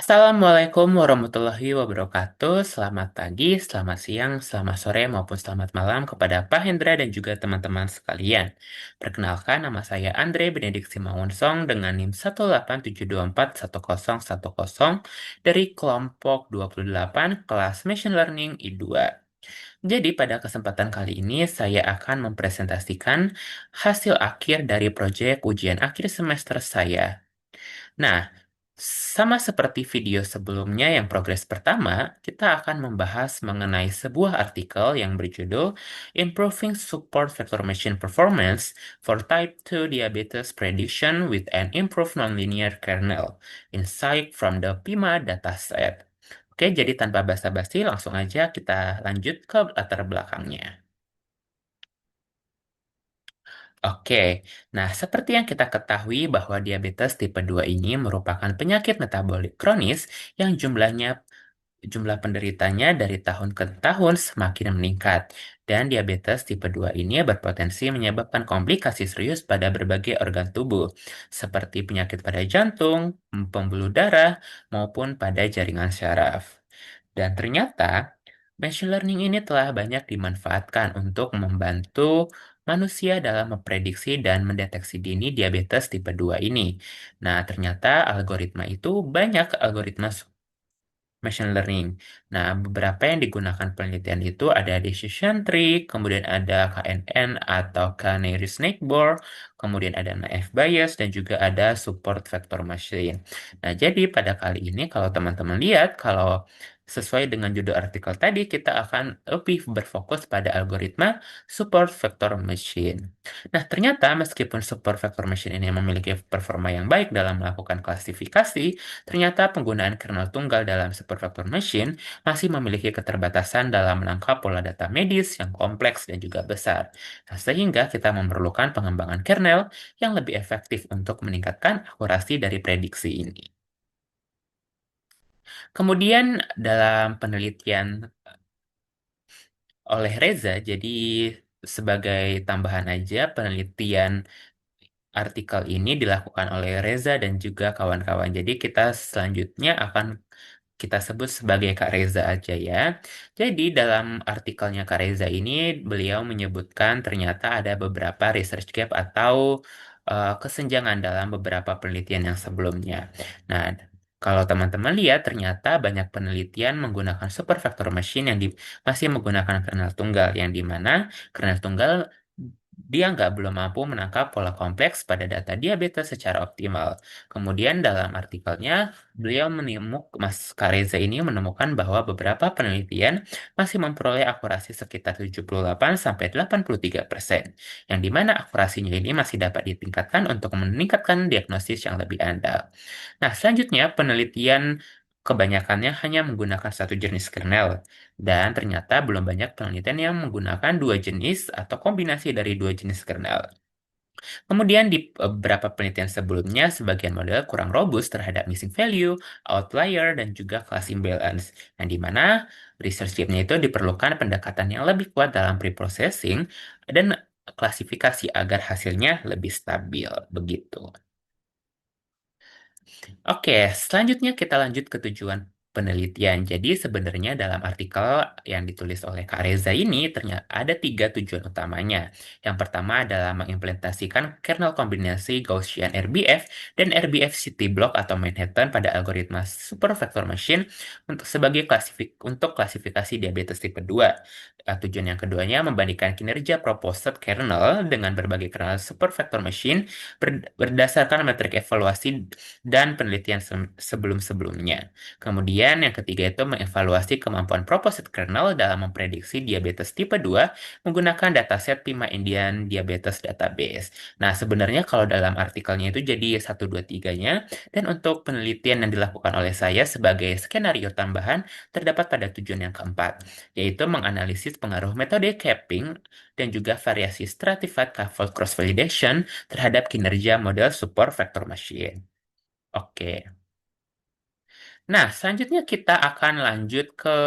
Assalamualaikum warahmatullahi wabarakatuh. Selamat pagi, selamat siang, selamat sore, maupun selamat malam kepada Pak Hendra dan juga teman-teman sekalian. Perkenalkan, nama saya Andre Benedik Simangunsong dengan NIM 187241010 dari kelompok 28 kelas Machine Learning I2. Jadi pada kesempatan kali ini saya akan mempresentasikan hasil akhir dari proyek ujian akhir semester saya. Nah, sama seperti video sebelumnya yang progres pertama, kita akan membahas mengenai sebuah artikel yang berjudul Improving Support Vector Machine Performance for Type 2 Diabetes Prediction with an Improved Nonlinear Kernel, Insight from the PIMA Dataset. Oke, jadi tanpa basa-basi langsung aja kita lanjut ke latar belakangnya. Oke, nah seperti yang kita ketahui bahwa diabetes tipe 2 ini merupakan penyakit metabolik kronis yang jumlah penderitanya dari tahun ke tahun semakin meningkat. Dan diabetes tipe 2 ini berpotensi menyebabkan komplikasi serius pada berbagai organ tubuh, seperti penyakit pada jantung, pembuluh darah, maupun pada jaringan syaraf. Dan ternyata, machine learning ini telah banyak dimanfaatkan untuk membantu manusia dalam memprediksi dan mendeteksi dini diabetes tipe 2 ini. Nah, ternyata algoritma itu banyak algoritma machine learning. Nah, beberapa yang digunakan penelitian itu ada decision tree, kemudian ada KNN atau Canary Snake Bore, kemudian ada naive Bayes, dan juga ada support vector machine. Nah, jadi pada kali ini kalau teman-teman lihat, kalau sesuai dengan judul artikel tadi, kita akan lebih berfokus pada algoritma support vector machine. Nah, ternyata meskipun support vector machine ini memiliki performa yang baik dalam melakukan klasifikasi, ternyata penggunaan kernel tunggal dalam supervector machine masih memiliki keterbatasan dalam menangkap pola data medis yang kompleks dan juga besar. Nah, sehingga kita memerlukan pengembangan kernel yang lebih efektif untuk meningkatkan akurasi dari prediksi ini. Kemudian dalam penelitian oleh Reza, jadi sebagai tambahan aja penelitian artikel ini dilakukan oleh Reza dan juga kawan-kawan. Jadi kita selanjutnya akan kita sebut sebagai Kak Reza aja ya. Jadi dalam artikelnya Kak Reza ini beliau menyebutkan ternyata ada beberapa research gap atau kesenjangan dalam beberapa penelitian yang sebelumnya. Nah, kalau teman-teman lihat ternyata banyak penelitian menggunakan supervector machine yang masih menggunakan kernel tunggal yang di mana kernel tunggal dia nggak belum mampu menangkap pola kompleks pada data diabetes secara optimal. Kemudian dalam artikelnya, Mas Kareza ini menemukan bahwa beberapa penelitian masih memperoleh akurasi sekitar 78-83%, yang dimana akurasinya ini masih dapat ditingkatkan untuk meningkatkan diagnosis yang lebih andal. Nah, selanjutnya penelitian kebanyakannya hanya menggunakan satu jenis kernel, dan ternyata belum banyak penelitian yang menggunakan dua jenis atau kombinasi dari dua jenis kernel. Kemudian di beberapa penelitian sebelumnya, sebagian model kurang robust terhadap missing value, outlier, dan juga class imbalance. Yang di mana research teamnya itu diperlukan pendekatan yang lebih kuat dalam pre-processing dan klasifikasi agar hasilnya lebih stabil. Begitu. Oke, selanjutnya kita lanjut ke tujuan penelitian. Jadi sebenarnya dalam artikel yang ditulis oleh Kak Reza ini ternyata ada tiga tujuan utamanya. Yang pertama adalah mengimplementasikan kernel kombinasi Gaussian RBF dan RBF City Block atau Manhattan pada algoritma supervector machine untuk klasifikasi diabetes tipe 2. Tujuan yang keduanya membandingkan kinerja proposed kernel dengan berbagai kernel supervector machine berdasarkan metrik evaluasi dan penelitian sebelum-sebelumnya. Kemudian yang ketiga itu mengevaluasi kemampuan proposed kernel dalam memprediksi diabetes tipe 2 menggunakan dataset PIMA Indian Diabetes Database. Nah, sebenarnya kalau dalam artikelnya itu jadi 1, 2, 3-nya, dan untuk penelitian yang dilakukan oleh saya sebagai skenario tambahan terdapat pada tujuan yang keempat, yaitu menganalisis pengaruh metode capping dan juga variasi stratified fold cross validation terhadap kinerja model support vector machine. Oke. Nah, selanjutnya kita akan lanjut ke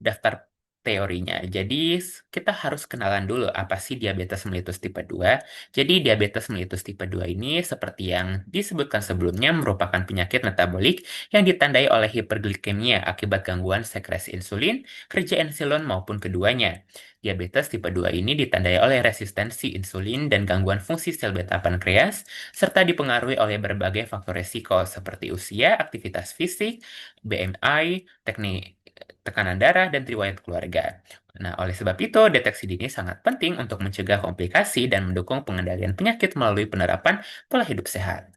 daftar. teorinya. Jadi, kita harus kenalan dulu apa sih diabetes mellitus tipe 2. Jadi, diabetes mellitus tipe 2 ini seperti yang disebutkan sebelumnya merupakan penyakit metabolik yang ditandai oleh hiperglikemia akibat gangguan sekresi insulin, kerja insulin maupun keduanya. Diabetes tipe 2 ini ditandai oleh resistensi insulin dan gangguan fungsi sel beta pankreas, serta dipengaruhi oleh berbagai faktor resiko seperti usia, aktivitas fisik, BMI, teknik tekanan darah, dan riwayat keluarga. Nah, oleh sebab itu, deteksi dini sangat penting untuk mencegah komplikasi dan mendukung pengendalian penyakit melalui penerapan pola hidup sehat.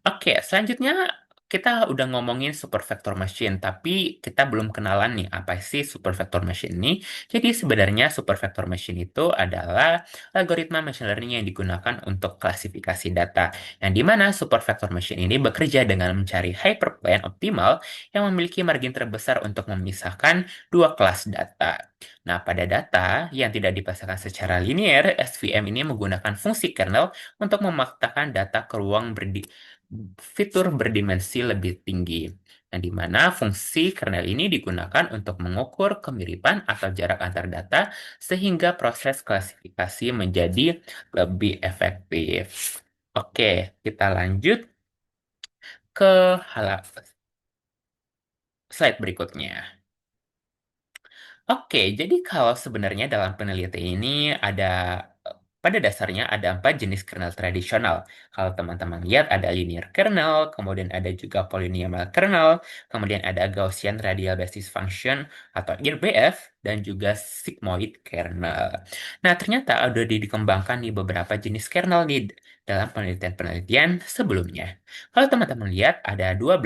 Oke, selanjutnya kita udah ngomongin supervector machine, tapi kita belum kenalan nih apa sih supervector machine ini. Jadi sebenarnya supervector machine itu adalah algoritma machine learning yang digunakan untuk klasifikasi data, yang dimana supervector machine ini bekerja dengan mencari hyperplane optimal yang memiliki margin terbesar untuk memisahkan dua kelas data. Nah, pada data yang tidak dipasangkan secara linear, SVM ini menggunakan fungsi kernel untuk memaktakan data ke ruang fitur berdimensi lebih tinggi, yang di mana fungsi kernel ini digunakan untuk mengukur kemiripan atau jarak antar data sehingga proses klasifikasi menjadi lebih efektif. Oke, kita lanjut ke slide berikutnya. Oke, jadi kalau sebenarnya dalam penelitian ini ada pada dasarnya ada 4 jenis kernel tradisional. Kalau teman-teman lihat ada linear kernel, kemudian ada juga polynomial kernel, kemudian ada Gaussian radial basis function atau RBF, dan juga sigmoid kernel. Nah, ternyata ada dikembangkan di beberapa jenis kernel nih dalam penelitian-penelitian sebelumnya. Kalau teman-teman lihat ada 12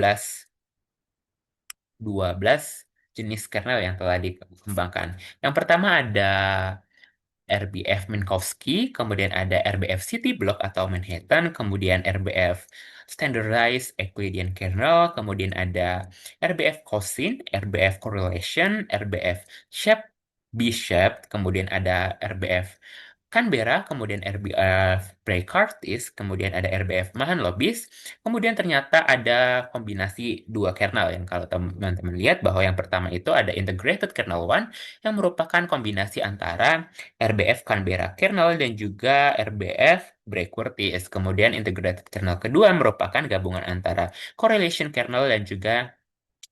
jenis kernel yang telah dikembangkan. Yang pertama ada RBF Minkowski, kemudian ada RBF City Block atau Manhattan, kemudian RBF Standardized Euclidean Kernel, kemudian ada RBF Cousin, RBF Correlation, RBF Shape, B-Shaped, kemudian ada RBF Canberra, kemudian RBF Bray-Curtis, kemudian ada RBF Mahan-Lobis, kemudian ternyata ada kombinasi dua kernel yang kalau teman-teman lihat bahwa yang pertama itu ada Integrated Kernel One yang merupakan kombinasi antara RBF Canberra Kernel dan juga RBF Bray-Curtis. Kemudian Integrated Kernel kedua merupakan gabungan antara Correlation Kernel dan juga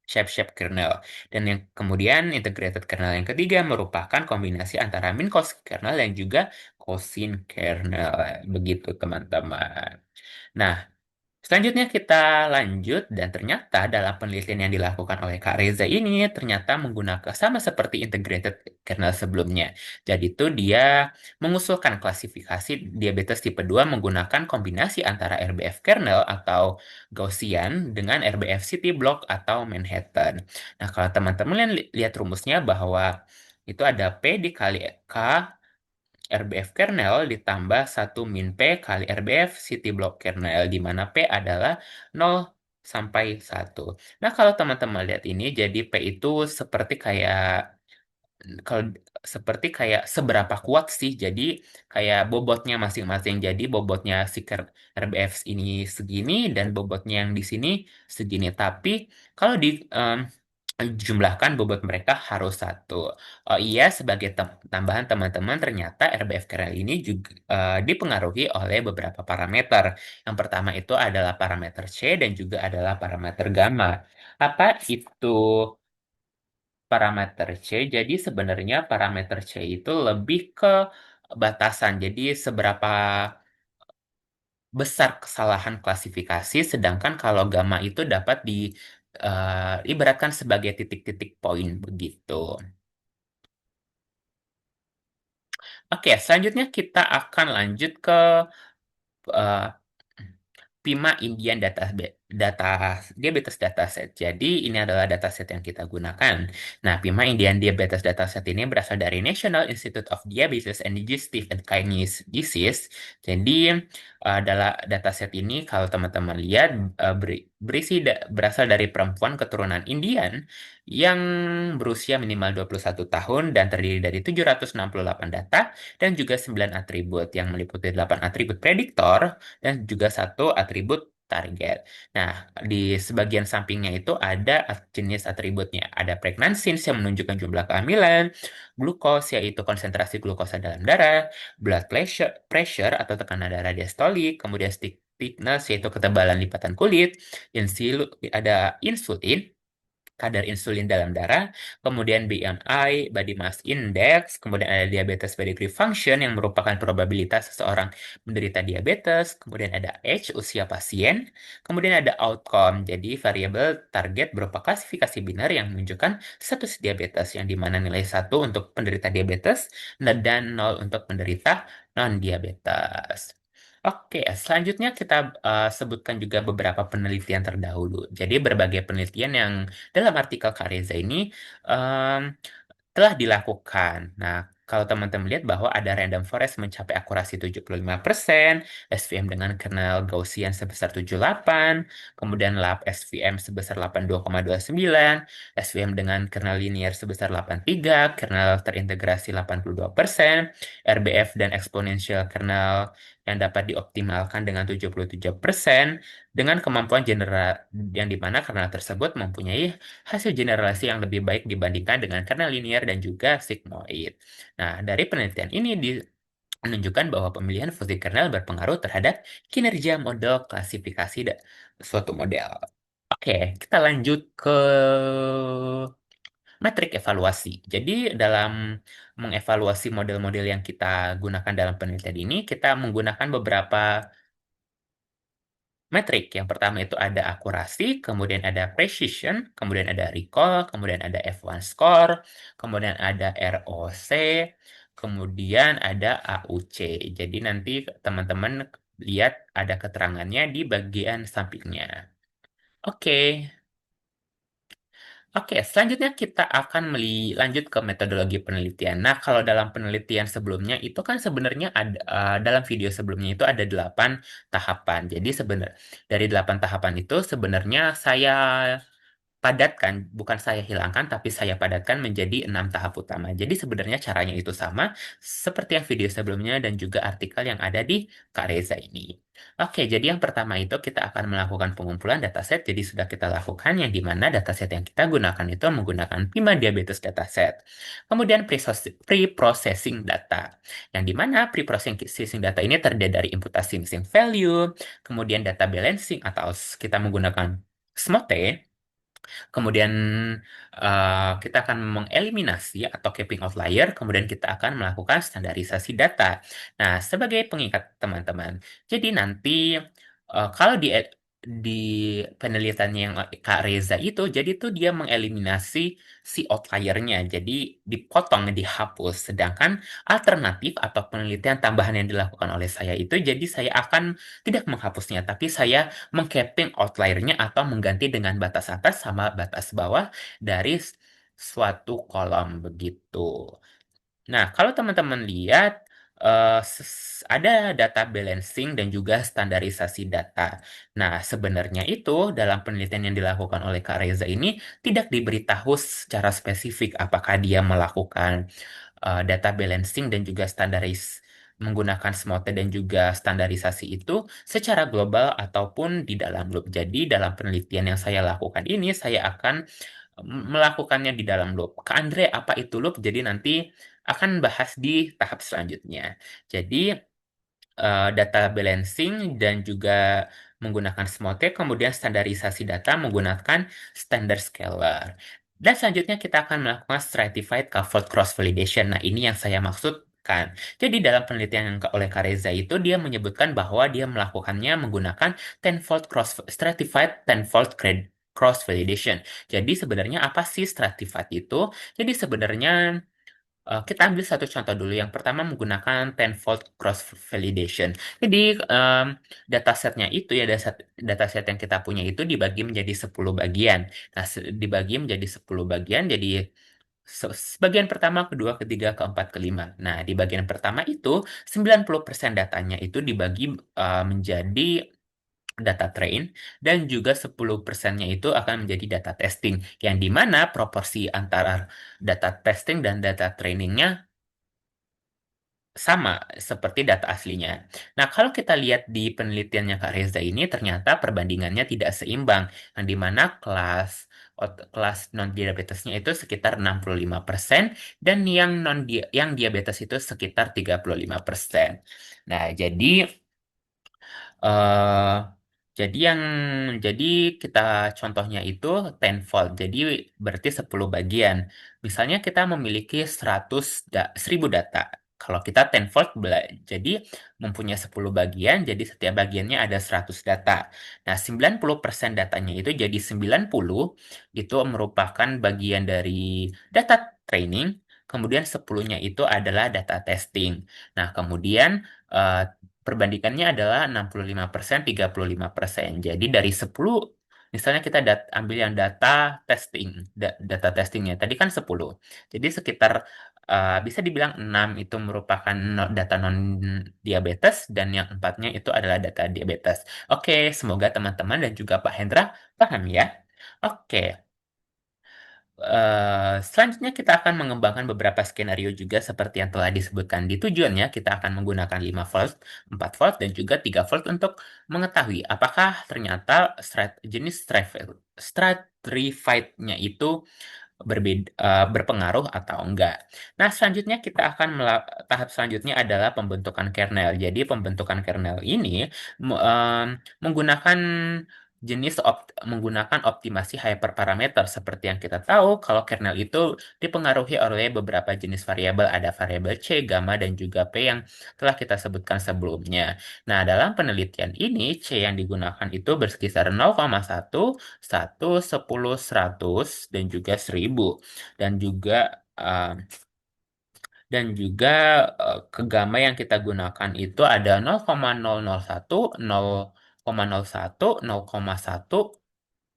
Shape kernel. Dan yang kemudian integrated kernel yang ketiga merupakan kombinasi antara Minkowski kernel dan juga Cousin kernel. Begitu teman-teman. Nah, selanjutnya kita lanjut dan ternyata dalam penelitian yang dilakukan oleh Kak Reza ini ternyata menggunakan sama seperti integrated kernel sebelumnya. Jadi itu dia mengusulkan klasifikasi diabetes tipe 2 menggunakan kombinasi antara RBF kernel atau Gaussian dengan RBF City Block atau Manhattan. Nah, kalau teman-teman lihat rumusnya bahwa itu ada P dikali K RBF kernel ditambah 1 min P kali RBF city block kernel, di mana P adalah 0 sampai 1. Nah, kalau teman-teman lihat ini, jadi P itu kalau seperti kayak seberapa kuat sih, jadi kayak bobotnya masing-masing. Jadi bobotnya si RBF ini segini dan bobotnya yang di sini segini. Tapi kalau jumlahkan bobot mereka harus 1. Oh iya, sebagai tambahan teman-teman, ternyata RBF kernel ini juga dipengaruhi oleh beberapa parameter. Yang pertama itu adalah parameter C dan juga adalah parameter gamma. Apa itu parameter C? Jadi sebenarnya parameter C itu lebih ke batasan. Jadi seberapa besar kesalahan klasifikasi, sedangkan kalau gamma itu dapat ibaratkan sebagai titik-titik poin begitu. Oke, selanjutnya kita akan lanjut ke eh, PIMA Indian data Diabetes Dataset. Jadi ini adalah dataset yang kita gunakan. Nah, PIMA Indian Diabetes Dataset ini berasal dari National Institute of Diabetes and Digestive and Kidney Disease. Jadi adalah dataset ini kalau teman-teman lihat berasal dari perempuan keturunan Indian yang berusia minimal 21 tahun dan terdiri dari 768 data dan juga 9 atribut yang meliputi 8 atribut prediktor dan juga 1 atribut target. Nah, di sebagian sampingnya itu ada jenis atributnya. Ada pregnancies yang menunjukkan jumlah kehamilan, glukos yaitu konsentrasi glukosa dalam darah, blood pressure atau tekanan darah diastolik, kemudian thickness yaitu ketebalan lipatan kulit, ada insulin, kadar insulin dalam darah, kemudian BMI, body mass index, kemudian ada diabetes pedigree function yang merupakan probabilitas seseorang menderita diabetes, kemudian ada age, usia pasien, kemudian ada outcome, jadi variabel target berupa klasifikasi biner yang menunjukkan status diabetes, yang dimana nilai satu untuk penderita diabetes dan nol untuk penderita non-diabetes. Oke, selanjutnya kita sebutkan juga beberapa penelitian terdahulu. Jadi berbagai penelitian yang dalam artikel Kak Reza ini em, telah dilakukan. Nah, kalau teman-teman lihat bahwa ada random forest mencapai akurasi 75%, SVM dengan kernel Gaussian sebesar 78, kemudian lab SVM sebesar 82,29, SVM dengan kernel linear sebesar 83, kernel terintegrasi 82%, RBF dan exponential kernel yang dapat dioptimalkan dengan 77%, dengan kemampuan general yang dimana kernel tersebut mempunyai hasil generalisasi yang lebih baik dibandingkan dengan kernel linear dan juga sigmoid. Nah, dari penelitian ini menunjukkan bahwa pemilihan fungsi kernel berpengaruh terhadap kinerja model klasifikasi suatu model. Oke, kita lanjut ke metrik evaluasi. Jadi, dalam mengevaluasi model-model yang kita gunakan dalam penelitian ini, kita menggunakan beberapa metrik. Yang pertama itu ada akurasi, kemudian ada precision, kemudian ada recall, kemudian ada F1 score, kemudian ada ROC, kemudian ada AUC. Jadi nanti teman-teman lihat ada keterangannya di bagian sampingnya. Oke. Oke, selanjutnya kita akan lanjut ke metodologi penelitian. Nah, kalau dalam penelitian sebelumnya itu kan sebenarnya ada dalam video sebelumnya itu ada 8 tahapan. Jadi sebenarnya dari 8 tahapan itu sebenarnya saya padatkan, bukan saya hilangkan, tapi saya padatkan menjadi 6 tahap utama. Jadi sebenarnya caranya itu sama seperti yang video sebelumnya dan juga artikel yang ada di Kak Reza ini. Oke, jadi yang pertama itu kita akan melakukan pengumpulan dataset. Jadi sudah kita lakukan yang di mana dataset yang kita gunakan itu menggunakan PIMA Diabetes Dataset. Kemudian pre-processing data. Yang di mana pre-processing data ini terdiri dari imputasi missing value, kemudian data balancing atau kita menggunakan SMOTE. Kemudian kita akan mengeliminasi atau capping outlier, kemudian kita akan melakukan standarisasi data. Nah, sebagai pengingat teman-teman, jadi nanti kalau di penelitiannya yang Kak Reza itu, jadi tuh dia mengeliminasi si outliernya, jadi dipotong, dihapus. Sedangkan alternatif atau penelitian tambahan yang dilakukan oleh saya itu, jadi saya akan tidak menghapusnya, tapi saya mengcapping outliernya atau mengganti dengan batas atas sama batas bawah dari suatu kolom begitu. Nah, kalau teman-teman lihat ada data balancing dan juga standarisasi data. Nah, sebenarnya itu dalam penelitian yang dilakukan oleh Kak Reza ini tidak diberitahu secara spesifik apakah dia melakukan data balancing dan juga menggunakan SMOTE dan juga standarisasi itu secara global ataupun di dalam loop. Jadi dalam penelitian yang saya lakukan ini saya akan melakukannya di dalam loop. Kak Andre, apa itu loop? Jadi nanti akan bahas di tahap selanjutnya. Jadi data balancing dan juga menggunakan SMOTE, kemudian standarisasi data menggunakan standard scalar. Dan selanjutnya kita akan melakukan stratified covered cross validation. Nah, ini yang saya maksudkan. Jadi dalam penelitian yang oleh Kareza itu dia menyebutkan bahwa dia melakukannya menggunakan stratified tenfold cross validation. Jadi sebenarnya apa sih stratified itu? Jadi sebenarnya kita ambil satu contoh dulu. Yang pertama menggunakan tenfold cross validation. Jadi datasetnya itu ya dataset yang kita punya itu dibagi menjadi 10 bagian. Nah, dibagi menjadi 10 bagian jadi bagian pertama, kedua, ketiga, keempat, kelima. Nah, di bagian pertama itu 90% datanya itu dibagi menjadi data train dan juga 10%-nya itu akan menjadi data testing yang dimana proporsi antara data testing dan data trainingnya sama seperti data aslinya. Nah, kalau kita lihat di penelitiannya Kak Reza ini, ternyata perbandingannya tidak seimbang, yang dimana kelas non diabetesnya itu sekitar 65% dan yang diabetes itu sekitar 35%. Nah, eh jadi yang jadi kita contohnya itu tenfold. Jadi berarti 10 bagian. Misalnya kita memiliki 1000 data. Kalau kita tenfold jadi mempunyai 10 bagian, jadi setiap bagiannya ada 100 data. Nah, 90% datanya itu jadi 90 itu merupakan bagian dari data training, kemudian 10-nya itu adalah data testing. Nah, kemudian eh, perbandingannya adalah 65%, 35%. Jadi dari 10, misalnya kita ambil yang testing, data testingnya. Tadi kan 10. Jadi sekitar bisa dibilang 6 itu merupakan data non-diabetes dan yang empatnya itu adalah data diabetes. Oke, semoga teman-teman dan juga Pak Hendra paham ya. Oke, selanjutnya kita akan mengembangkan beberapa skenario juga seperti yang telah disebutkan di tujuannya. Kita akan menggunakan 5 volt, 4 volt, dan juga 3 volt untuk mengetahui apakah ternyata jenis stratified-nya itu berpengaruh atau enggak. Nah, selanjutnya tahap selanjutnya adalah pembentukan kernel. Jadi, pembentukan kernel ini menggunakan menggunakan optimasi hyperparameter. Seperti yang kita tahu, kalau kernel itu dipengaruhi oleh beberapa jenis variabel, ada variabel C, gamma, dan juga P yang telah kita sebutkan sebelumnya. Nah, dalam penelitian ini, C yang digunakan itu berkisar 0,1, 1, 10, 100, dan juga 1000. Dan juga uh, dan juga ke gamma yang kita gunakan itu ada 0,001, 0,01, 0,1,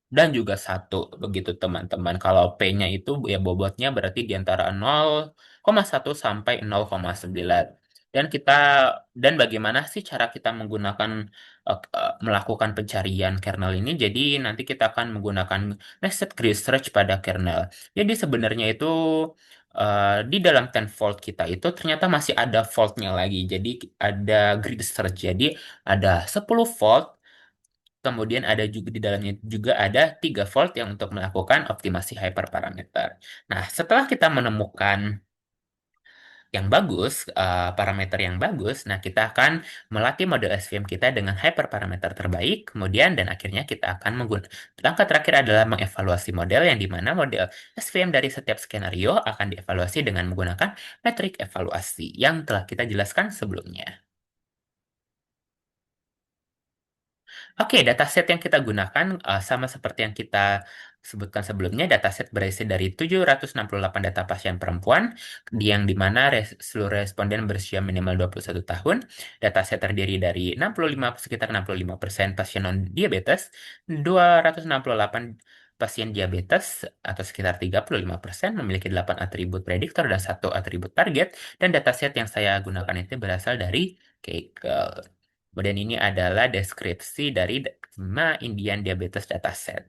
dan juga satu begitu teman-teman. Kalau P-nya itu ya bobotnya berarti di antara 0,1 sampai 0,9. Dan kita dan bagaimana sih cara kita melakukan pencarian kernel ini? Jadi nanti kita akan menggunakan nested grid search pada kernel. Jadi sebenarnya itu di dalam 10 volt kita itu ternyata masih ada faultnya lagi. Jadi ada grid search. Jadi ada 10 volt. Kemudian ada juga di dalamnya juga ada 3 volt yang untuk melakukan optimasi hyperparameter. Nah, setelah kita menemukan yang bagus, parameter yang bagus, nah kita akan melatih model SVM kita dengan hyperparameter terbaik, kemudian dan akhirnya kita akan menggunakan langkah terakhir adalah mengevaluasi model yang di mana model SVM dari setiap skenario akan dievaluasi dengan menggunakan metrik evaluasi yang telah kita jelaskan sebelumnya. Oke, dataset yang kita gunakan sama seperti yang kita sebutkan sebelumnya, dataset berisi dari 768 data pasien perempuan, yang di mana seluruh responden berusia minimal 21 tahun. Dataset terdiri dari 65, sekitar 65% pasien non-diabetes, 268 pasien diabetes, atau sekitar 35% memiliki 8 atribut prediktor dan satu atribut target, dan dataset yang saya gunakan itu berasal dari Kaggle. Kemudian ini adalah deskripsi dari 5 Indian Diabetes Dataset.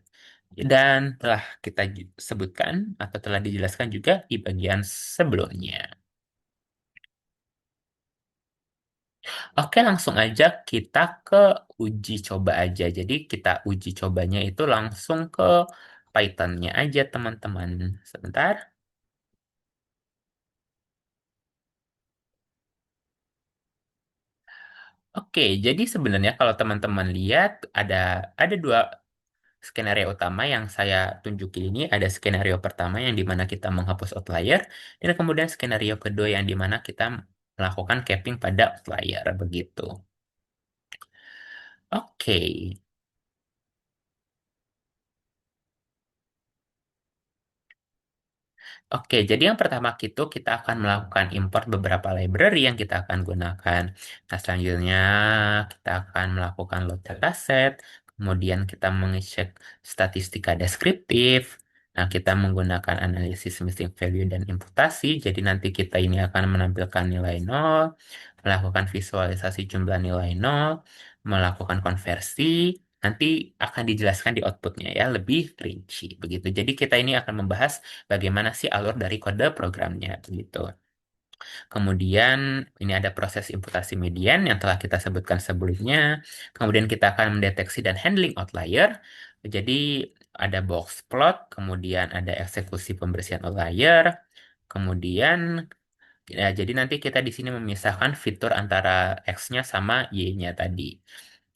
Dan telah kita sebutkan atau telah dijelaskan juga di bagian sebelumnya. Oke, langsung aja kita ke uji coba aja. Jadi kita uji cobanya itu langsung ke Python-nya aja, teman-teman. Sebentar. Oke, jadi sebenarnya kalau teman-teman lihat ada dua skenario utama yang saya tunjukin ini. Ada skenario pertama yang dimana kita menghapus outlier, dan kemudian skenario kedua yang dimana kita melakukan capping pada outlier begitu. Oke. Oke, jadi yang pertama kita akan melakukan import beberapa library yang kita akan gunakan. Nah, selanjutnya kita akan melakukan load dataset, kemudian kita mengecek statistika deskriptif. Nah, kita menggunakan analisis missing value dan imputasi. Jadi nanti kita ini akan menampilkan nilai nol, melakukan visualisasi jumlah nilai nol, melakukan konversi. Nanti akan dijelaskan di outputnya ya, lebih rinci begitu. Jadi kita ini akan membahas bagaimana sih alur dari kode programnya gitu. Kemudian ini ada proses imputasi median yang telah kita sebutkan sebelumnya. Kemudian kita akan mendeteksi dan handling outlier. Jadi ada box plot, kemudian ada eksekusi pembersihan outlier, kemudian ya, jadi nanti kita di sini memisahkan fitur antara X-nya sama Y-nya tadi.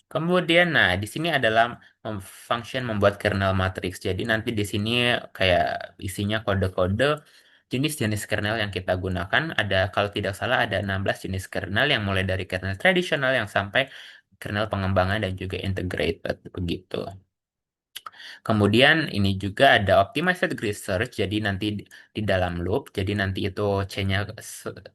Kemudian, nah di sini adalah function membuat kernel matrix. Jadi nanti di sini kayak isinya kode-kode jenis-jenis kernel yang kita gunakan. Ada, kalau tidak salah, ada 16 jenis kernel yang mulai dari kernel tradisional yang sampai kernel pengembangan dan juga integrated begitu. Kemudian ini juga ada optimized grid search, jadi nanti di dalam loop, jadi nanti itu C-nya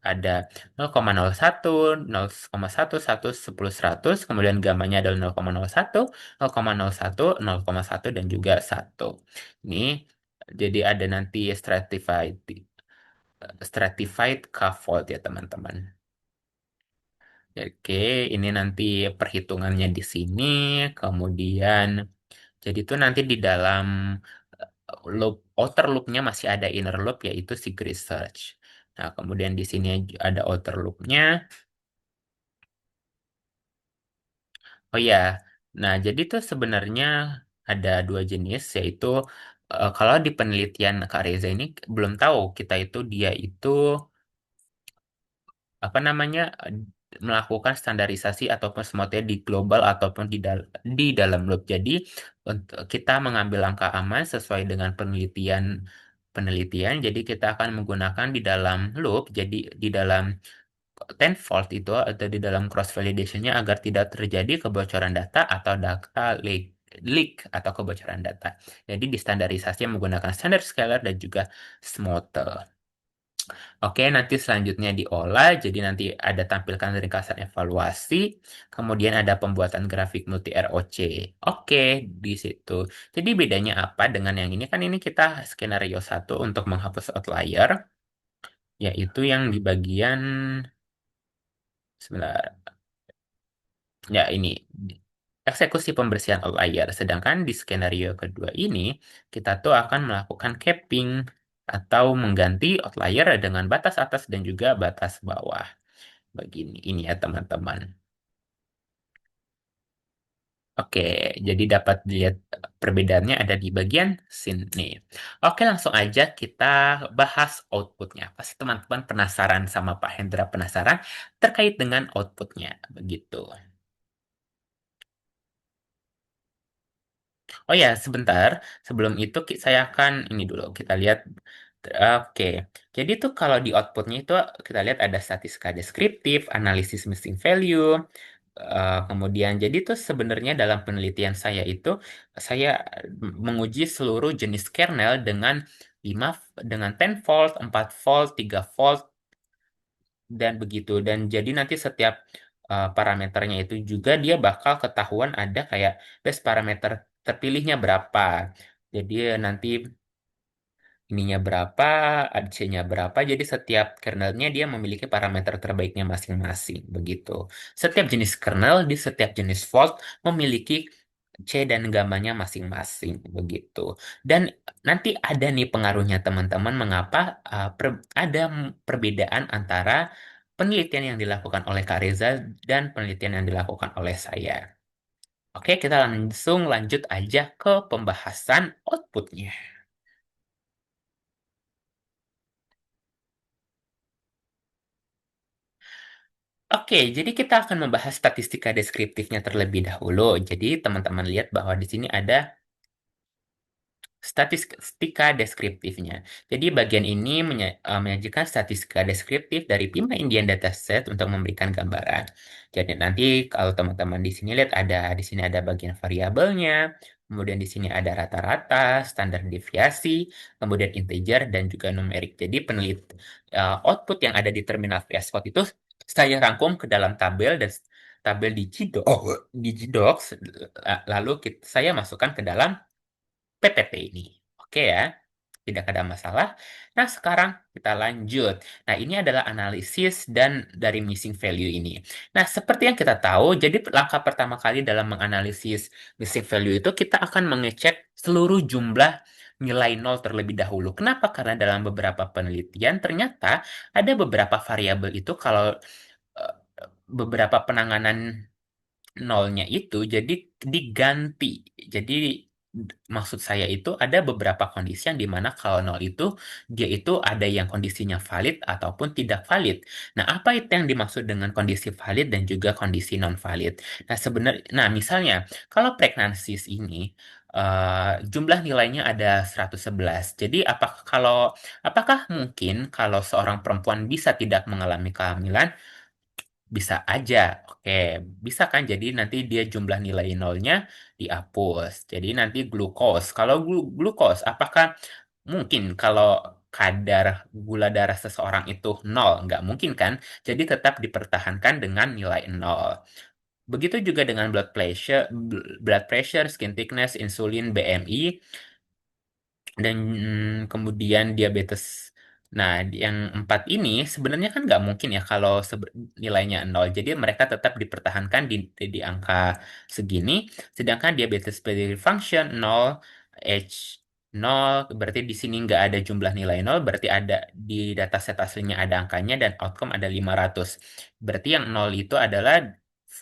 ada 0,01, 0,1, 1, 10, 100, kemudian gamanya adalah 0,01, 0,01, 0,1, dan juga 1. Ini jadi ada nanti stratified K-fold ya teman-teman. Oke, ini nanti perhitungannya di sini, kemudian jadi itu nanti di dalam loop, outer loopnya masih ada inner loop yaitu si grid search. Nah, kemudian di sini ada outer loopnya. Oh ya, nah jadi itu sebenarnya ada dua jenis yaitu kalau di penelitian Kak Reza ini belum tahu kita itu dia itu apa namanya melakukan standarisasi ataupun semutnya di global ataupun di dalam loop. Jadi untuk kita mengambil langkah aman sesuai dengan penelitian penelitian. Jadi kita akan menggunakan di dalam loop. Jadi di dalam tenfold itu atau di dalam cross validationnya agar tidak terjadi kebocoran data atau data leak atau kebocoran data. Jadi di standarisasi menggunakan standar scalar dan juga smoother. Oke, nanti selanjutnya diolah, jadi nanti ada tampilkan ringkasan evaluasi, kemudian ada pembuatan grafik multi ROC. Oke, di situ. Jadi bedanya apa dengan yang ini? Kan ini kita skenario satu untuk menghapus outlier, yaitu yang di bagian sebelah, ya ini eksekusi pembersihan outlier. Sedangkan di skenario kedua ini, kita tuh akan melakukan capping atau mengganti outlier dengan batas atas dan juga batas bawah. Begini ini ya teman-teman. Oke, jadi dapat dilihat perbedaannya ada di bagian sini. Oke, langsung aja kita bahas outputnya. Pasti teman-teman penasaran sama Pak Hendra penasaran terkait dengan outputnya. Begitu. Oh ya, sebentar. Sebelum itu saya akan ini dulu. Kita lihat. Oke, jadi tuh kalau di outputnya itu kita lihat ada statistika deskriptif, analisis missing value, kemudian jadi tuh sebenarnya dalam penelitian saya itu saya menguji seluruh jenis kernel dengan 5 dengan 10 volt, 4 volt, 3 volt dan begitu. Dan jadi nanti setiap parameternya itu juga dia bakal ketahuan ada kayak base parameter terpilihnya berapa. Jadi nanti ininya berapa, AC-nya berapa, jadi setiap kernelnya dia memiliki parameter terbaiknya masing-masing, begitu. Setiap jenis kernel di setiap jenis fault memiliki C dan gamanya masing-masing, begitu. Dan nanti ada nih pengaruhnya teman-teman, mengapa ada perbedaan antara penelitian yang dilakukan oleh Kak Reza dan penelitian yang dilakukan oleh saya. Oke, kita langsung lanjut aja ke pembahasan outputnya. Oke, jadi kita akan membahas statistika deskriptifnya terlebih dahulu. Jadi teman-teman lihat bahwa di sini ada statistika deskriptifnya. Jadi bagian ini menyajikan statistika deskriptif dari Pima Indian Dataset untuk memberikan gambaran. Jadi nanti kalau teman-teman di sini lihat ada di sini ada bagian variabelnya, kemudian di sini ada rata-rata, standar deviasi, kemudian integer dan juga numerik. Jadi output yang ada di terminal VS Code itu saya rangkum ke dalam tabel dan tabel di GDocs, lalu saya masukkan ke dalam PPT ini. Oke ya, tidak ada masalah. Nah, sekarang kita lanjut. Nah, ini adalah analisis dan dari missing value ini. Nah, seperti yang kita tahu, jadi langkah pertama kali dalam menganalisis missing value itu kita akan mengecek seluruh jumlah nilai nol terlebih dahulu. Kenapa? Karena dalam beberapa penelitian ternyata ada beberapa variabel itu kalau eh, beberapa penanganan nolnya itu jadi diganti. Jadi maksud saya itu ada beberapa kondisi yang dimana kalau nol itu dia itu ada yang kondisinya valid ataupun tidak valid. Nah, apa itu yang dimaksud dengan kondisi valid dan juga kondisi non valid? Nah, sebenarnya, nah misalnya kalau pregnancies ini jumlah nilainya ada 111. Jadi apakah mungkin kalau seorang perempuan bisa tidak mengalami kehamilan? Bisa aja, oke, bisa kan? Jadi nanti dia jumlah nilai nolnya dihapus. Jadi nanti glukos. Kalau glukos, apakah mungkin kalau kadar gula darah seseorang itu nol? Nggak mungkin kan? Jadi tetap dipertahankan dengan nilai nol. Begitu juga dengan blood pressure, skin thickness, insulin, BMI dan kemudian diabetes. Nah, yang empat ini sebenarnya kan nggak mungkin ya kalau nilainya nol. Jadi mereka tetap dipertahankan di angka segini. Sedangkan diabetes pituitary function nol, H nol, berarti di sini nggak ada jumlah nilai nol, berarti ada di dataset aslinya ada angkanya dan outcome ada 500. Berarti yang nol itu adalah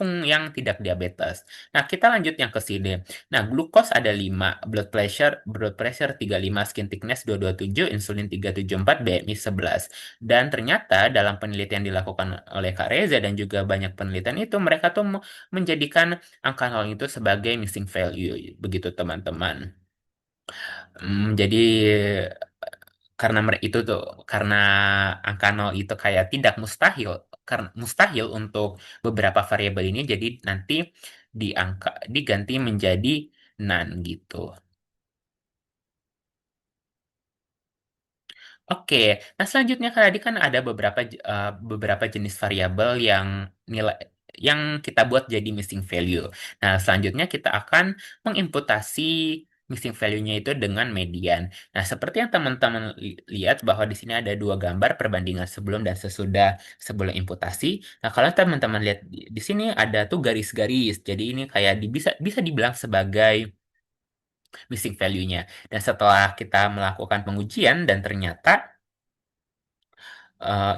yang tidak diabetes. Nah, kita lanjut yang ke sini. Nah, glukos ada 5, blood pressure 35, skin thickness 227, insulin 374, BMI 11. Dan ternyata dalam penelitian dilakukan oleh Kak Reza dan juga banyak penelitian itu mereka tuh menjadikan angka nol itu sebagai missing value begitu teman-teman. Jadi karena itu tuh karena angka nol itu kayak tidak mustahil karena mustahil untuk beberapa variabel ini jadi nanti diganti menjadi none gitu. Oke, nah selanjutnya kan tadi kan ada beberapa jenis variabel nilai yang kita buat jadi missing value. Nah, selanjutnya kita akan mengimputasi missing value-nya itu dengan median. Nah, seperti yang teman-teman lihat bahwa di sini ada dua gambar perbandingan sebelum dan sesudah sebelum imputasi. Nah, kalau teman-teman lihat di sini ada tuh garis-garis. Jadi ini kayak bisa bisa dibilang sebagai missing value-nya. Dan setelah kita melakukan pengujian dan ternyata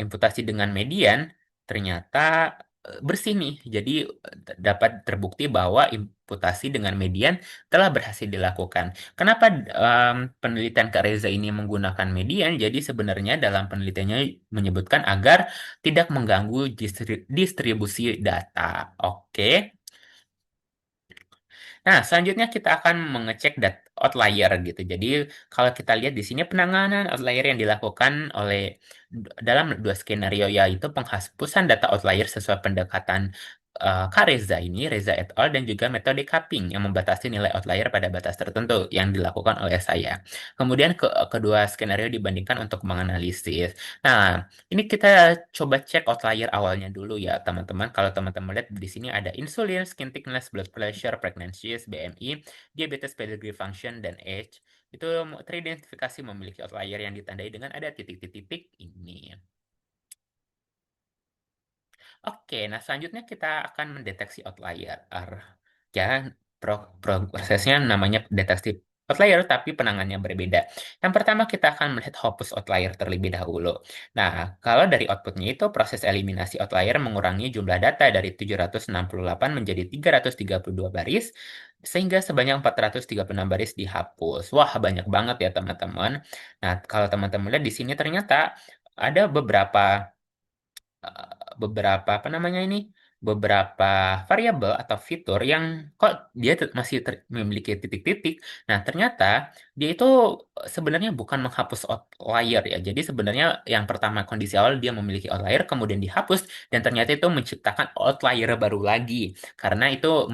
imputasi dengan median ternyata bersih nih. Jadi dapat terbukti bahwa imputasi dengan median telah berhasil dilakukan. Kenapa penelitian Kak Reza ini menggunakan median? Jadi sebenarnya dalam penelitiannya menyebutkan agar tidak mengganggu distribusi data. Oke. Nah, selanjutnya kita akan mengecek outlier gitu. Jadi, kalau kita lihat di sini penanganan outlier yang dilakukan dalam dua skenario yaitu penghapusan data outlier sesuai pendekatan Kak Reza ini, Reza et al. Dan juga metode cupping yang membatasi nilai outlier pada batas tertentu yang dilakukan oleh saya. Kemudian kedua skenario dibandingkan untuk menganalisis. Nah, ini kita coba cek outlier awalnya dulu ya, teman-teman. Kalau teman-teman lihat di sini ada insulin, skin thickness, blood pressure, pregnancies, BMI, diabetes pedigree function, dan age. Itu teridentifikasi memiliki outlier yang ditandai dengan ada titik-titik ini. Oke, nah selanjutnya kita akan mendeteksi outlier. Ya, prosesnya namanya deteksi outlier, tapi penanganannya berbeda. Yang pertama kita akan melihat hapus outlier terlebih dahulu. Nah, kalau dari outputnya itu proses eliminasi outlier mengurangi jumlah data dari 768 menjadi 332 baris, sehingga sebanyak 436 baris dihapus. Wah, banyak banget ya teman-teman. Nah, kalau teman-teman lihat di sini ternyata ada beberapa apa namanya ini beberapa variabel atau fitur yang kok dia masih memiliki titik-titik. Nah, ternyata dia itu sebenarnya bukan menghapus outlier ya. Jadi sebenarnya yang pertama kondisi awal dia memiliki outlier kemudian dihapus dan ternyata itu menciptakan outlier baru lagi. Karena itu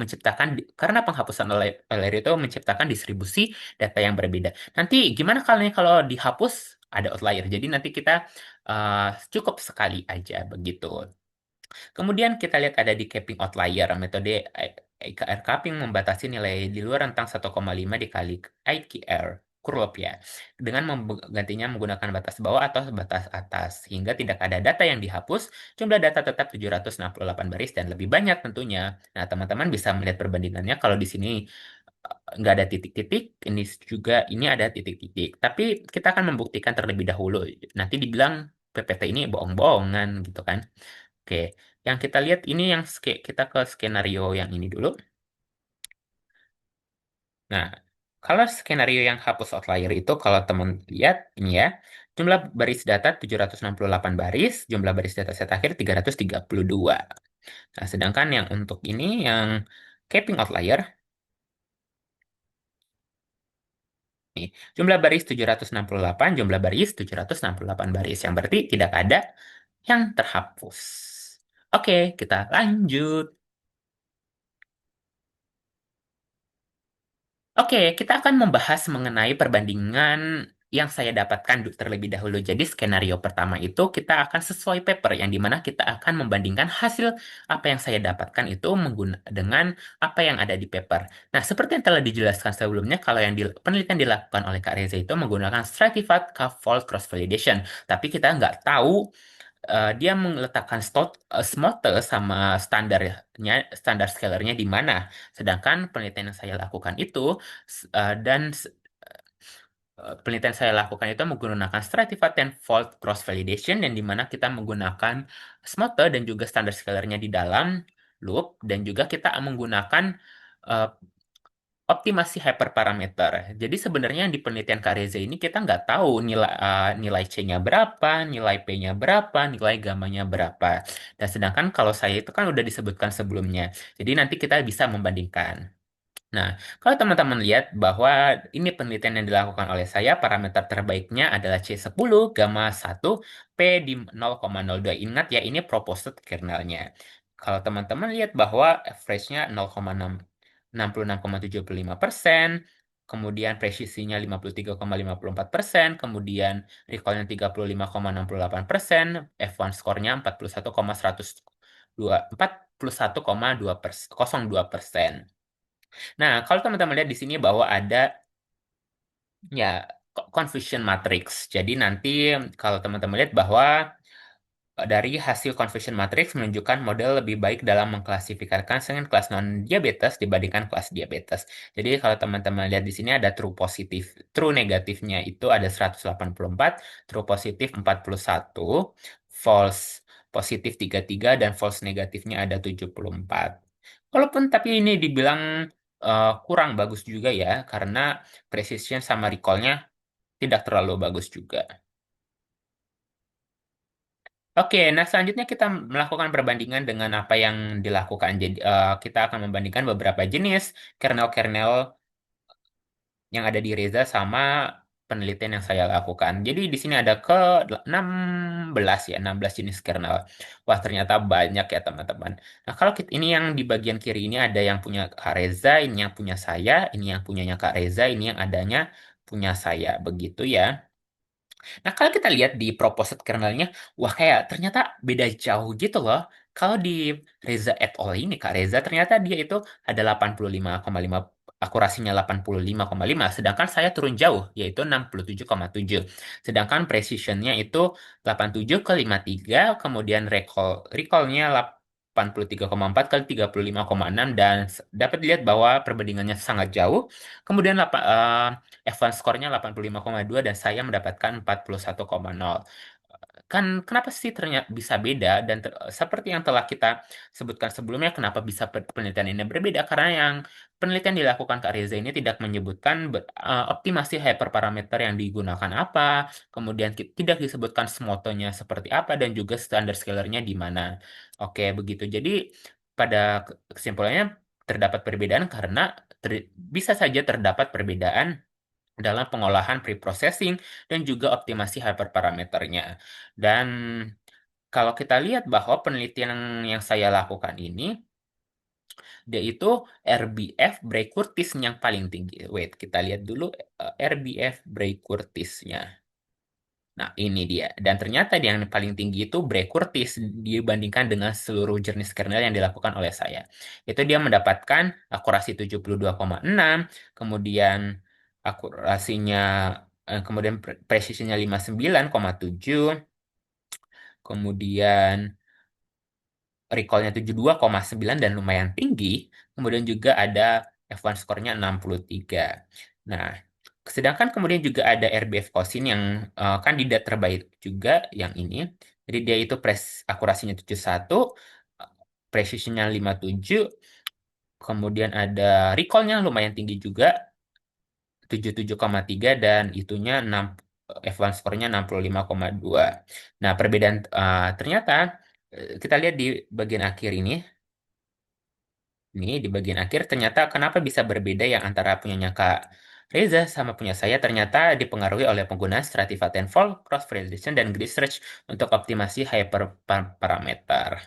karena penghapusan outlier itu menciptakan distribusi data yang berbeda. Nanti gimana kalau dihapus ada outlier. Jadi nanti kita cukup sekali aja begitu. Kemudian kita lihat ada di capping outlier, metode IKR capping membatasi nilai di luar rentang 1,5 dikali IKR curve ya, dengan menggantinya menggunakan batas bawah atau batas atas, sehingga tidak ada data yang dihapus, jumlah data tetap 768 baris dan lebih banyak tentunya. Nah, teman-teman bisa melihat perbandingannya kalau di sini nggak ada titik-titik, ini juga ini ada titik-titik. Tapi kita akan membuktikan terlebih dahulu. Nanti dibilang PPT ini bohong-bohongan gitu kan. Oke, yang kita lihat ini yang kita ke skenario yang ini dulu. Nah, kalau skenario yang hapus outlier itu, kalau teman lihat ini ya, jumlah baris data 768 baris, jumlah baris data set akhir 332. Nah, sedangkan yang untuk ini, yang capping outlier, nih, jumlah baris 768, jumlah baris 768 baris, yang berarti tidak ada yang terhapus. Oke, kita lanjut. Oke, kita akan membahas mengenai perbandingan yang saya dapatkan terlebih dahulu. Jadi skenario pertama itu kita akan sesuai paper yang dimana kita akan membandingkan hasil apa yang saya dapatkan itu dengan apa yang ada di paper. Nah, seperti yang telah dijelaskan sebelumnya, kalau yang penelitian dilakukan oleh Kak Reza itu menggunakan stratified fault cross validation. Tapi kita nggak tahu dia meletakkan smoother sama standarnya, standar scalarnya di mana. Sedangkan penelitian yang saya lakukan itu s- eh, dan s- penelitian saya lakukan itu menggunakan stratified and fault cross validation yang di mana kita menggunakan smoother dan juga standar scalarnya di dalam loop dan juga kita menggunakan eh, optimasi hyperparameter. Jadi sebenarnya yang di penelitian Kak Reza ini kita nggak tahu nilai C-nya berapa, nilai P-nya berapa, nilai gamanya berapa. Dan sedangkan kalau saya itu kan udah disebutkan sebelumnya. Jadi nanti kita bisa membandingkan. Nah, kalau teman-teman lihat bahwa ini penelitian yang dilakukan oleh saya, parameter terbaiknya adalah C10, gamma 1, P di 0,02. Ingat ya, ini proposed kernelnya. Kalau teman-teman lihat bahwa average-nya 0,6, 66,75%, kemudian presisinya 53,54%, kemudian recall-nya 35,68%, F1 score-nya 41,02%. Nah, kalau teman-teman lihat di sini bahwa ada ya confusion matrix. Jadi nanti kalau teman-teman lihat bahwa dari hasil confusion matrix menunjukkan model lebih baik dalam mengklasifikasikan dengan kelas non-diabetes dibandingkan kelas diabetes. Jadi kalau teman-teman lihat di sini ada true positif, true negatifnya itu ada 184, true positif 41, false positif 33, dan false negatifnya ada 74. Walaupun tapi ini dibilang kurang bagus juga ya, karena precision sama recall-nya tidak terlalu bagus juga. Oke, nah selanjutnya kita melakukan perbandingan dengan apa yang dilakukan. Jadi kita akan membandingkan beberapa jenis kernel-kernel yang ada di Reza sama penelitian yang saya lakukan. Jadi di sini ada 16 ya, 16 jenis kernel. Wah, ternyata banyak ya teman-teman. Nah, kalau ini yang di bagian kiri ini ada yang punya Kak Reza, ini yang punya saya, ini yang punyanya Kak Reza, ini yang adanya punya saya. Begitu ya. Nah, kalau kita lihat di proposed kernelnya, wah kayak ternyata beda jauh gitu loh. Kalau di Reza et al. Ini, Kak Reza, ternyata dia itu ada 85,5, akurasinya 85,5, sedangkan saya turun jauh, yaitu 67,7. Sedangkan precisionnya itu 87 ke 53, kemudian recallnya 83,4 ke 35,6, dan dapat dilihat bahwa perbandingannya sangat jauh. Kemudian advance score-nya 85,2 dan saya mendapatkan 41,0. Kan kenapa sih ternyata bisa beda dan seperti yang telah kita sebutkan sebelumnya kenapa bisa penelitian ini berbeda karena yang penelitian dilakukan Kak Reza ini tidak menyebutkan optimasi hyperparameter yang digunakan apa, kemudian tidak disebutkan smotonya seperti apa dan juga standar scalarnya di mana. Oke, begitu. Jadi pada kesimpulannya terdapat perbedaan karena bisa saja terdapat perbedaan dalam pengolahan preprocessing dan juga optimasi hyperparameternya. Dan kalau kita lihat bahwa penelitian yang saya lakukan ini, dia itu RBF Bray-Curtis yang paling tinggi. Wait, kita lihat dulu RBF Bray-Curtisnya. Nah, ini dia. Dan ternyata yang paling tinggi itu Bray-Curtis dibandingkan dengan seluruh jenis kernel yang dilakukan oleh saya. Itu dia mendapatkan akurasi 72,6, kemudian akurasinya kemudian presisinya 59,7, kemudian recall-nya 72,9 dan lumayan tinggi. Kemudian juga ada F1 skornya 63. Nah, sedangkan kemudian juga ada RBF Cosin yang kandidat terbaik juga yang ini. Jadi dia itu akurasinya 71, eh, precisionnya 57, kemudian ada recallnya lumayan tinggi juga 77,3 dan itunya 6, F1 skornya 65,2. Nah, perbedaan ternyata kita lihat di bagian akhir ini. Ini di bagian akhir ternyata kenapa bisa berbeda yang antara punyanya Kak Reza sama punya saya ternyata dipengaruhi oleh penggunaan Stratified Tenfold, Cross Validation, dan Grid Search untuk optimasi hyperparameter.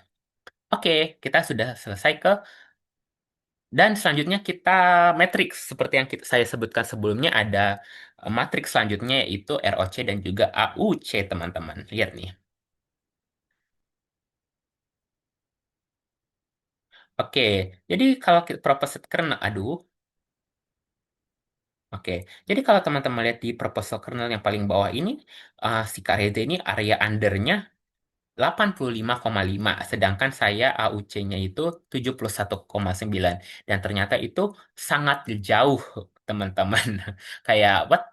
Oke, kita sudah selesai ke dan selanjutnya kita matrix seperti yang saya sebutkan sebelumnya ada matriks selanjutnya yaitu ROC dan juga AUC teman-teman. Lihat nih. Oke, jadi kalau kita proposed kernel, aduh, oke, jadi kalau teman-teman lihat di proposal kernel yang paling bawah ini, si Kareze ini area undernya 85,5, sedangkan saya AUC-nya itu 71,9. Dan ternyata itu sangat jauh, teman-teman. Kayak, what?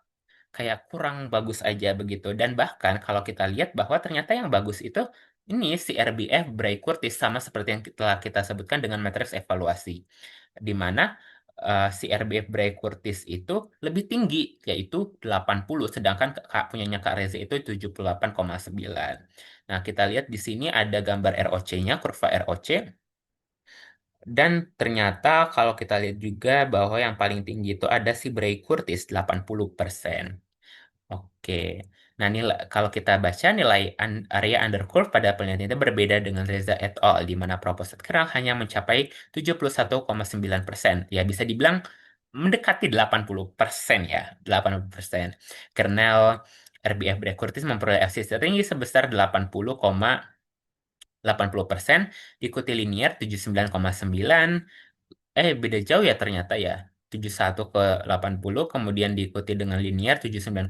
Kayak kurang bagus aja begitu. Dan bahkan kalau kita lihat bahwa ternyata yang bagus itu ini si RBF Bray Curtis sama seperti yang telah kita sebutkan dengan matriks evaluasi, di mana si RBF Bray Curtis itu lebih tinggi yaitu 80, sedangkan punyanya Kak Reza itu 78,9. Nah, kita lihat di sini ada gambar ROC-nya, kurva ROC. Dan ternyata kalau kita lihat juga bahwa yang paling tinggi itu ada si Bray Curtis 80%. Oke. Nah, kalau kita baca nilai area undercurve pada penelitian itu berbeda dengan Reza et al. Di mana proposed kernel hanya mencapai 71,9%. Ya, bisa dibilang mendekati 80% ya, 80%. Kernel RBF Curtis memperoleh FCC tertinggi sebesar 80,80%, diikuti linear 79,9. Beda jauh ya ternyata ya. 71 ke 80, kemudian diikuti dengan linear 79,9,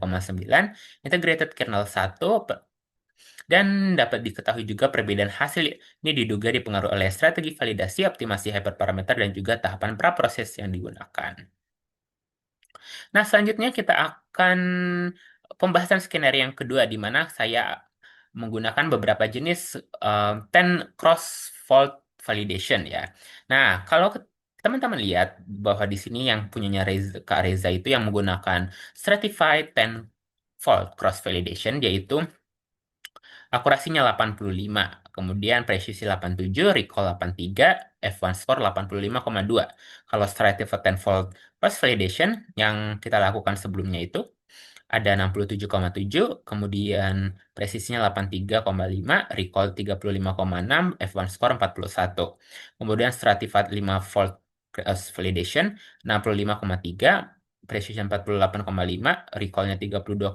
integrated kernel 1, dan dapat diketahui juga perbedaan hasil ini diduga dipengaruhi oleh strategi validasi, optimasi hyperparameter, dan juga tahapan praproses yang digunakan. Nah, selanjutnya kita akan pembahasan skenario yang kedua, di mana saya menggunakan beberapa jenis 10 cross-fault validation ya. Nah, kalau teman-teman lihat bahwa di sini yang punyanya Kak Reza itu yang menggunakan Stratified 10 fault cross validation, yaitu akurasinya 85, kemudian presisi 87, recall 83, F1 score 85,2. Kalau Stratified Tenfold Cross Validation yang kita lakukan sebelumnya itu ada 67,7, kemudian presisinya 83,5, recall 35,6, F1 score 41. Kemudian Stratified 5 Fold Cross Validation 65,3, precision 48,5, recallnya 32,1,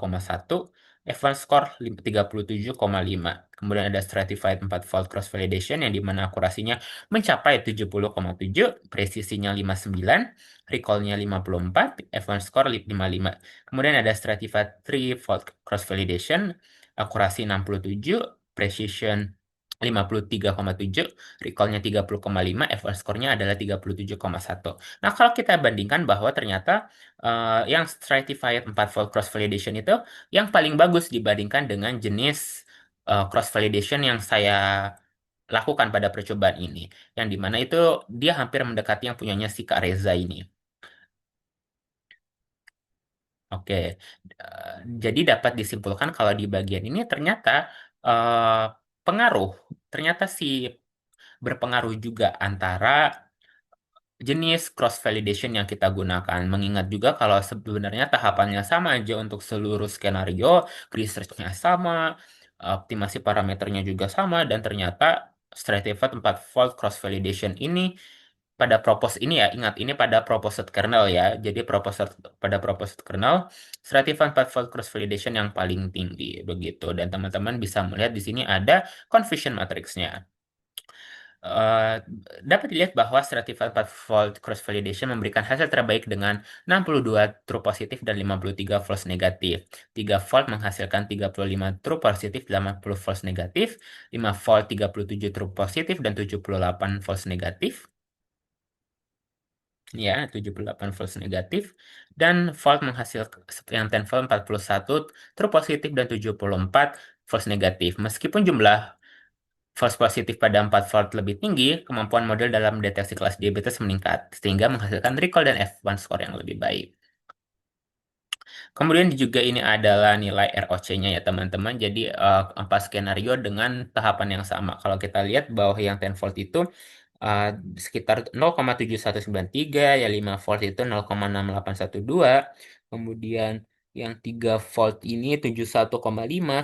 F1 score 37,5. Kemudian ada Stratified 4 Fold Cross Validation yang dimana akurasinya mencapai 70,7, presisinya 59, recallnya 54, F1 score 55. Kemudian ada Stratified 3 Fold Cross Validation, akurasi 67, precision 53,7, recallnya 30,5, F1 score-nya adalah 37,1. Nah, kalau kita bandingkan bahwa ternyata yang Stratified 4 Fold Cross Validation itu yang paling bagus dibandingkan dengan jenis cross validation yang saya lakukan pada percobaan ini, yang dimana itu dia hampir mendekati yang punyanya si Kak Reza ini. Oke, Eh, jadi dapat disimpulkan kalau di bagian ini ternyata eh, pengaruh, ternyata berpengaruh juga antara jenis cross validation yang kita gunakan. Mengingat juga kalau sebenarnya tahapannya sama aja untuk seluruh skenario, research-nya sama, optimasi parameternya juga sama, dan ternyata Stratified 4 fold cross validation ini pada propose ini ya, ingat ini pada proposed kernel ya. Jadi pada proposed kernel Stratified 4 fold cross validation yang paling tinggi begitu. Dan teman-teman bisa melihat di sini ada confusion matrixnya. Eh, Dapat dilihat bahwa Stratified Fold Cross Validation memberikan hasil terbaik dengan 62 true positif dan 53 false negatif. 3 fold menghasilkan 35 true positif, 80 false negatif, 5 fold 37 true positif dan 78 false negatif. ya 78 false negatif, dan fault menghasilkan yang 10 fault 41 true positif dan 74 false negatif. Meskipun jumlah false positif pada 4 fault lebih tinggi, kemampuan model dalam deteksi kelas diabetes meningkat, sehingga menghasilkan recall dan F1 score yang lebih baik. Kemudian juga ini adalah nilai ROC-nya ya teman-teman. Jadi 4 skenario dengan tahapan yang sama. Kalau kita lihat bahwa yang 10 volt itu uh, sekitar 0,7193, ya 5 volt itu 0,6812, kemudian yang 3 volt ini 71,5,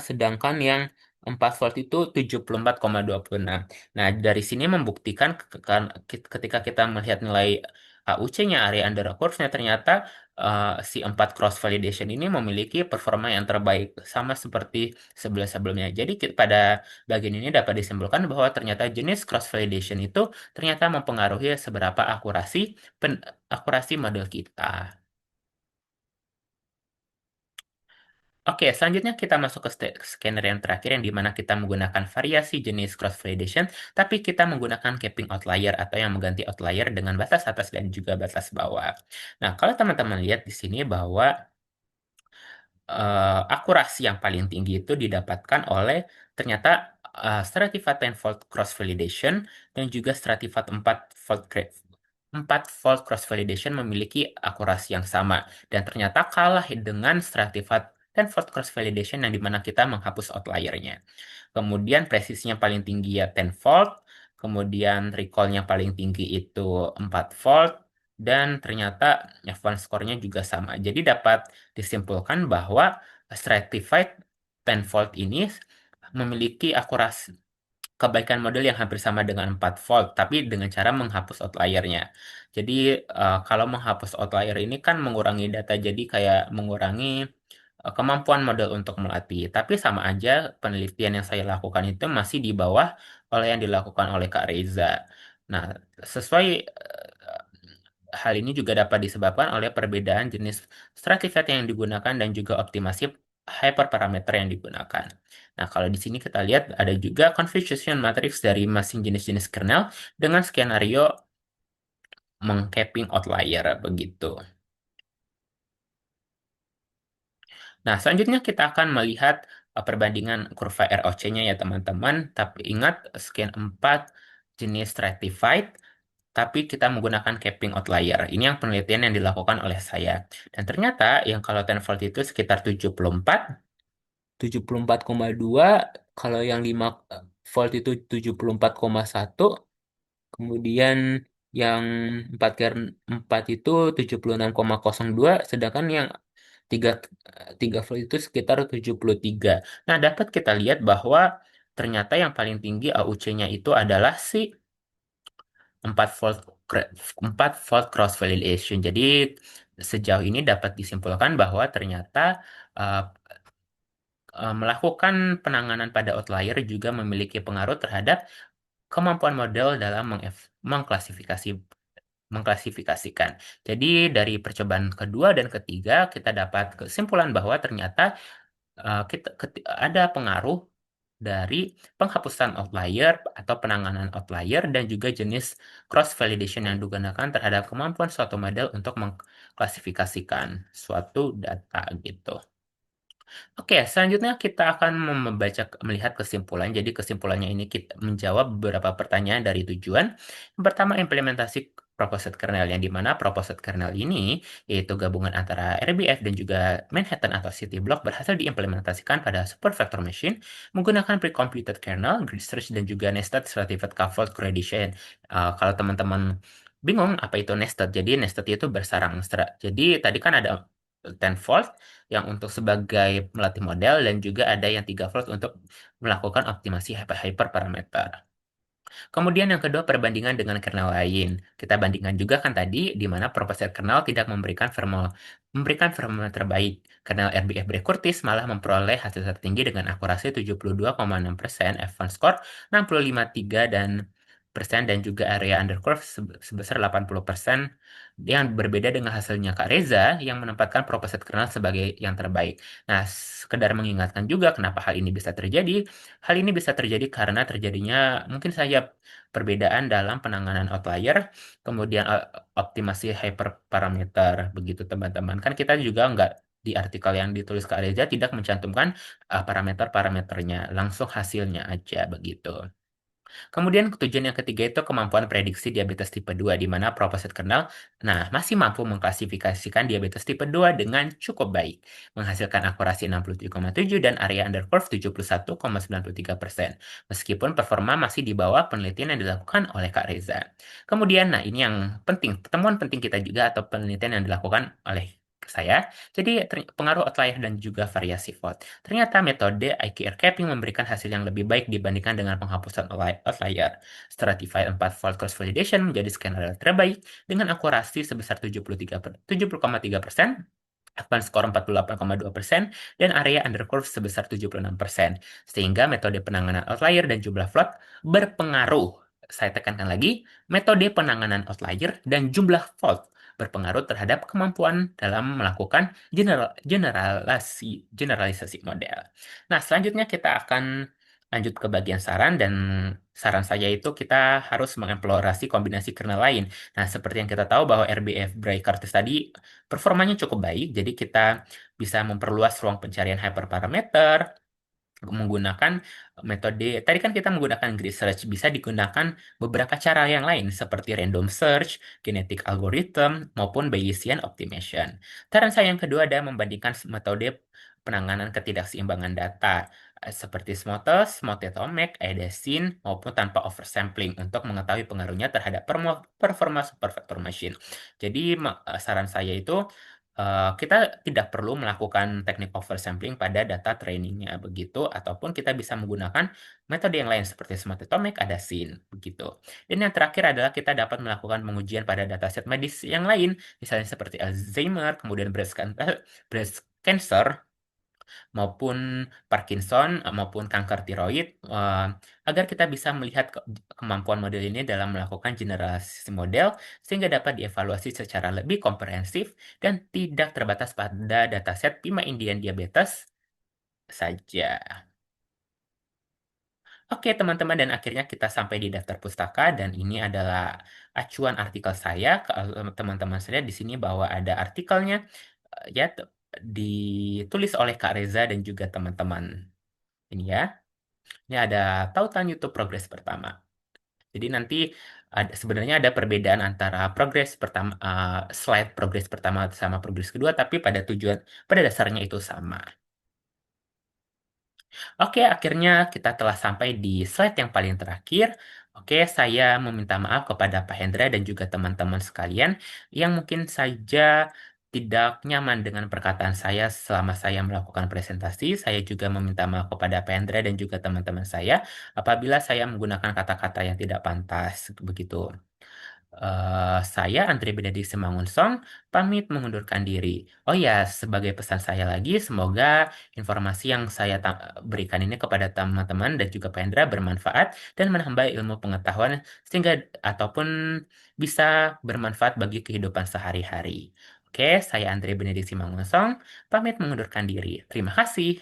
sedangkan yang 4 volt itu 74,26. Nah, dari sini membuktikan ketika kita melihat nilai AUC-nya, area under curve-nya, ternyata si 4 cross validation ini memiliki performa yang terbaik sama seperti sebelum-sebelumnya. Jadi pada bagian ini dapat disimpulkan bahwa ternyata jenis cross validation itu ternyata mempengaruhi seberapa akurasi model kita. Oke, selanjutnya kita masuk ke scanner yang terakhir yang dimana kita menggunakan variasi jenis cross validation, tapi kita menggunakan capping outlier atau yang mengganti outlier dengan batas atas dan juga batas bawah. Nah, kalau teman-teman lihat di sini bahwa akurasi yang paling tinggi itu didapatkan oleh ternyata stratified 10 volt cross validation dan juga stratified 4 volt cross validation memiliki akurasi yang sama dan ternyata kalah dengan stratified 10 volt cross validation yang dimana kita menghapus outliernya. Kemudian presisinya paling tinggi ya 10 volt, kemudian recall-nya paling tinggi itu 4 volt, dan ternyata F1 score-nya juga sama. Jadi dapat disimpulkan bahwa stratified 10 volt ini memiliki akurasi kebaikan model yang hampir sama dengan 4 volt, tapi dengan cara menghapus outliernya. Jadi kalau menghapus outlier ini kan mengurangi data, jadi kayak mengurangi kemampuan model untuk melatih. Tapi sama aja penelitian yang saya lakukan itu masih di bawah oleh yang dilakukan oleh Kak Reza. Nah, sesuai hal ini juga dapat disebabkan oleh perbedaan jenis stratified yang digunakan dan juga optimasi hyperparameter yang digunakan. Nah, kalau di sini kita lihat ada juga confusion matrix dari masing jenis-jenis kernel dengan skenario mengcapping outlier begitu. Nah, selanjutnya kita akan melihat perbandingan kurva ROC-nya ya teman-teman. Tapi ingat scan 4 jenis stratified, tapi kita menggunakan capping outlier. Ini yang penelitian yang dilakukan oleh saya. Dan ternyata yang kalau 10 volt itu sekitar 74,2, kalau yang 5 volt itu 74,1, kemudian yang 4 kern 4 itu 76,02, sedangkan yang 3 3 volt itu sekitar 73. Nah, dapat kita lihat bahwa ternyata yang paling tinggi AUC-nya itu adalah si 4 volt 4 volt cross validation. Jadi sejauh ini dapat disimpulkan bahwa ternyata uh, melakukan penanganan pada outlier juga memiliki pengaruh terhadap kemampuan model dalam mengklasifikasi mengklasifikasikan. Jadi dari percobaan kedua dan ketiga kita dapat kesimpulan bahwa ternyata ada pengaruh dari penghapusan outlier atau penanganan outlier dan juga jenis cross validation yang digunakan terhadap kemampuan suatu model untuk mengklasifikasikan suatu data gitu. Oke, selanjutnya kita akan melihat kesimpulan. Jadi kesimpulannya ini kita menjawab beberapa pertanyaan dari tujuan. Yang pertama, implementasi proposed kernel, yang dimana proposed kernel ini yaitu gabungan antara RBF dan juga Manhattan atau City Block berhasil diimplementasikan pada Super Vector Machine menggunakan pre-computed kernel, grid search, dan juga nested stratified coupled gradation. Kalau teman-teman bingung apa itu nested, jadi nested itu bersarang. Jadi tadi kan ada 10 volt yang untuk sebagai melatih model dan juga ada yang 3 volt untuk melakukan optimasi hyperparameter. Kemudian yang kedua perbandingan dengan kernel lain. Kita bandingkan juga kan tadi di mana proposed kernel tidak memberikan firmware terbaik. Kernel RBF Curtis malah memperoleh hasil tertinggi dengan akurasi 72,6%, F1 score 65,3, dan persen dan juga area undercurve sebesar 80%, yang berbeda dengan hasilnya Kak Reza yang menempatkan proposit kernel sebagai yang terbaik. Nah, sekedar mengingatkan juga kenapa hal ini bisa terjadi. Hal ini bisa terjadi karena terjadinya mungkin saja perbedaan dalam penanganan outlier, kemudian optimasi hyperparameter, begitu teman-teman. Kan kita juga nggak di artikel yang ditulis Kak Reza tidak mencantumkan parameter-parameternya, langsung hasilnya aja begitu. Kemudian tujuan yang ketiga itu kemampuan prediksi diabetes tipe 2, di mana proposit kernel masih mampu mengklasifikasikan diabetes tipe 2 dengan cukup baik, menghasilkan akurasi 67,7 dan area undercurve 71,93%, meskipun performa masih di bawah penelitian yang dilakukan oleh Kak Reza. Kemudian, ini yang penting, temuan penting kita juga atau penelitian yang dilakukan oleh saya, jadi pengaruh outlier dan juga variasi vote. Ternyata metode IQR capping memberikan hasil yang lebih baik dibandingkan dengan penghapusan outlier. Stratified 4 fold cross validation menjadi skenario terbaik dengan akurasi sebesar 70,3%, advanced score 48,2%, dan area undercurve sebesar 76%. Sehingga metode penanganan outlier dan jumlah float berpengaruh. Saya tekankan lagi, metode penanganan outlier dan jumlah fault berpengaruh terhadap kemampuan dalam melakukan generalisasi model. Nah, selanjutnya kita akan lanjut ke bagian saran, dan saran saya itu kita harus mengeksplorasi kombinasi kernel lain. Nah, seperti yang kita tahu bahwa RBF Bray Curtis tadi performanya cukup baik, jadi kita bisa memperluas ruang pencarian hyperparameter, menggunakan metode tadi kan kita menggunakan grid search, bisa digunakan beberapa cara yang lain seperti random search, kinetic algorithm, maupun Bayesian optimization. Saran saya yang kedua adalah membandingkan metode penanganan ketidakseimbangan data seperti Smotes, Smotetomic, Edesin, maupun tanpa oversampling untuk mengetahui pengaruhnya terhadap performa supervector machine. Jadi saran saya itu kita tidak perlu melakukan teknik oversampling pada data trainingnya begitu, ataupun kita bisa menggunakan metode yang lain seperti Smart Atomic, ada SIN begitu. Dan yang terakhir adalah kita dapat melakukan pengujian pada dataset medis yang lain, misalnya seperti Alzheimer, kemudian breast cancer, maupun Parkinson, maupun kanker tiroid, agar kita bisa melihat kemampuan model ini dalam melakukan generalisasi model sehingga dapat dievaluasi secara lebih komprehensif dan tidak terbatas pada dataset Pima Indian Diabetes saja. Oke, teman-teman, dan akhirnya kita sampai di daftar pustaka, dan ini adalah acuan artikel saya. Kalau teman-teman saya di sini bahwa ada artikelnya, ya ditulis oleh Kak Reza dan juga teman-teman. Ini ya, ini ada tautan YouTube progres pertama. Jadi nanti sebenarnya ada perbedaan antara progres pertama, slide progres pertama sama progres kedua, tapi pada dasarnya itu sama. Oke, akhirnya kita telah sampai di slide yang paling terakhir. Oke, saya meminta maaf kepada Pak Hendra dan juga teman-teman sekalian yang mungkin saja tidak nyaman dengan perkataan saya selama saya melakukan presentasi. Saya juga meminta maaf kepada Pak Hendra dan juga teman-teman saya apabila saya menggunakan kata-kata yang tidak pantas, begitu. Saya Andre Benedik Simangunsong pamit mengundurkan diri. Oh ya, sebagai pesan saya lagi, semoga informasi yang saya berikan ini kepada teman-teman dan juga Pak Hendra bermanfaat dan menambah ilmu pengetahuan sehingga ataupun bisa bermanfaat bagi kehidupan sehari-hari. Oke, saya Andre Benedik Simangunsong pamit mengundurkan diri. Terima kasih.